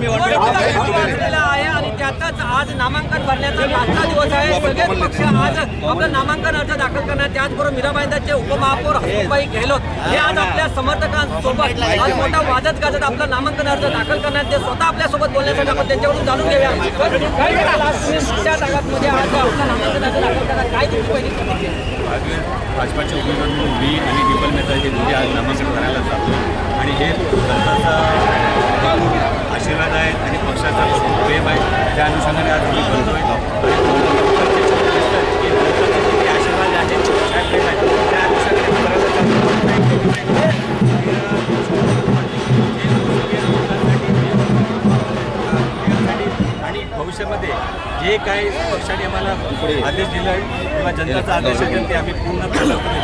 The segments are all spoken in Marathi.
आहे आणि त्यातच आज नामांकन भरण्याचा आजचा दिवस आहे. सगळेच पक्ष आज आपलं नामांकन अर्ज दाखल करणार. त्याचबरोबर मीराबाईंचे उपमहापौर हसमुखबाई गेहलोत हे आज आपल्या समर्थकांसोबत आज मोठा वाजत गाजत आपलं नामांकन अर्ज दाखल करणार. ते स्वतः आपल्यासोबत बोलण्यासाठी आपण त्यांच्याकडून जाणून घेऊया. त्या भागामध्ये आज आपलं नामांकन अर्ज दाखल करणार, काय तुमची पहिली प्रतिक्रिया? आज भाजपाचे उमेदवार म्हणून मी आणि दीपल मेहता हे दोघे आज नामांकन करायला जातो आणि हे जनताचा आशीर्वाद आहे आणि पक्षाचा प्रेम आहे. त्या अनुषंगाने आज मी करतोय. आशीर्वाद आहे काय प्रेम आहे त्या अनुषंगाने करायला आणि भविष्यामध्ये जे काही पक्षाने आम्हाला आदेश दिला किंवा जनताचा आदेश आहे ते आम्ही पूर्ण फॉलो करू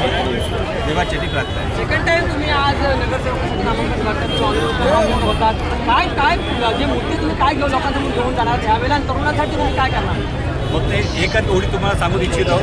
तेव्हा चेटिक लागत आहे. सेकंड टाइम तुम्ही आज नगरसेवकासाठी नामांकन करतात होतात. काय काय जे मुद्दे तुम्ही काय घेऊन लोकांसमोर घेऊन जाणार त्यावेळेला आणि तरुणांसाठी तुम्ही काय करणार? मग ते एकच ओळी तुम्हाला सांगू इच्छितो,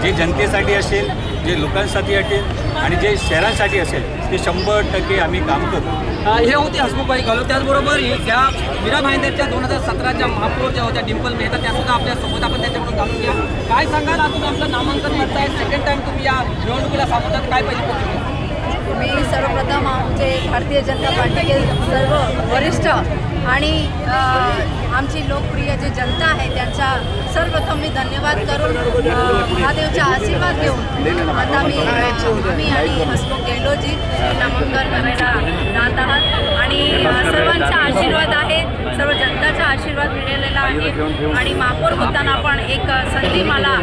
जे जनतेसाठी असेल, जे लोकांसाठी असेल आणि जे शहरांसाठी असेल ते 100% आम्ही काम करू. हे होते हसमुखबाई गेहलोत. त्याचबरोबर त्या मीरा भाईंदरच्या 2017च्या महापौर ज्या होत्या डिंपल मेहता त्यासुद्धा आपल्यासोबत आपण त्याच्याकडून जाणून घ्या. काय सांगाल आज तुम्ही आपलं नामांकन करताय, सेकंड टाइम तुम्ही या निवडणुकीला सामोरतात, काय पहिली प्रतिक्रिया? मी सर्वप्रथम आमचे भारतीय जनता पार्टीचे सर्व वरिष्ठ आणि आमची लोकप्रिय जे जनता आहे त्यांचा सर्वप्रथम मी धन्यवाद करून महादेवचा आशीर्वाद घेऊन आता आम्ही आणि हसमुख गेहलोतजी नामांकन करायला जात आहात आणि सर्वांचा आशीर्वाद आहे, सर्व जनताचा आशीर्वाद मिळालेला आहे आणि महापौर होताना पण एक संधी मला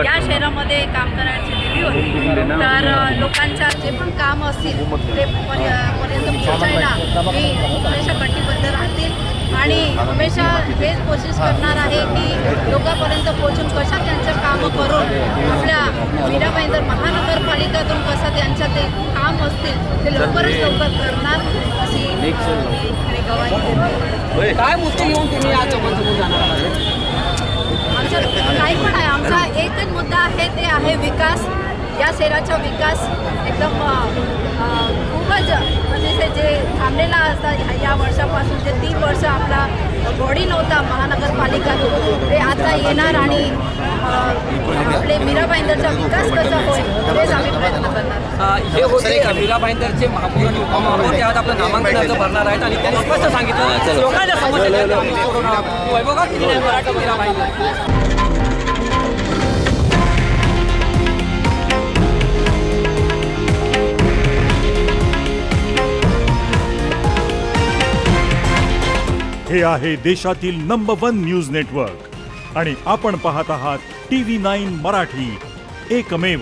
या शहरामध्ये काम करायची दिली होती. तर लोकांच्या जे पण काम असतील ते पर्यंत पोहोचायला मी हमेशा कटिबद्ध राहतील आणि हमेशा हेच कोशिश करणार आहे की लोकांपर्यंत पोहोचून कशा त्यांचं कामं करून आपल्या मीरा भाईंदर महानगरपालिकेतून कसं त्यांचं ते काम असतील ते लवकरच लवकर करणार अशी गवाही देते. काय मुद्दे घेऊन तुम्ही आज लोकांसमोर जाणार आहात? आमच्या काही पण आहे. आमचा एकच मुद्दा आहे ते आहे विकास. या शहराचा विकास एकदम खूपच म्हणजे जे थांबलेला असतात या वर्षापासून जे 3 वर्ष आपला बॉडी नव्हता महानगरपालिका ते आता येणार आणि आपले मीरा भाईंदरचा विकास कसा होईल तेच आम्ही प्रयत्न करणार. हे होते मीरा भाईंदरचे महापौर आणि उपमहापौर ते आज आपलं नामांकन अर्ज भरणार आहेत आणि त्यांनी स्पष्ट सांगितलं लोकांच्या समस्या वैभव किती मराठा मीरा भाईंदर. हे आहे देशातील नंबर 1 न्यूज नेटवर्क आणि आपण पाहत आहात TV9 मराठी, एकमेव.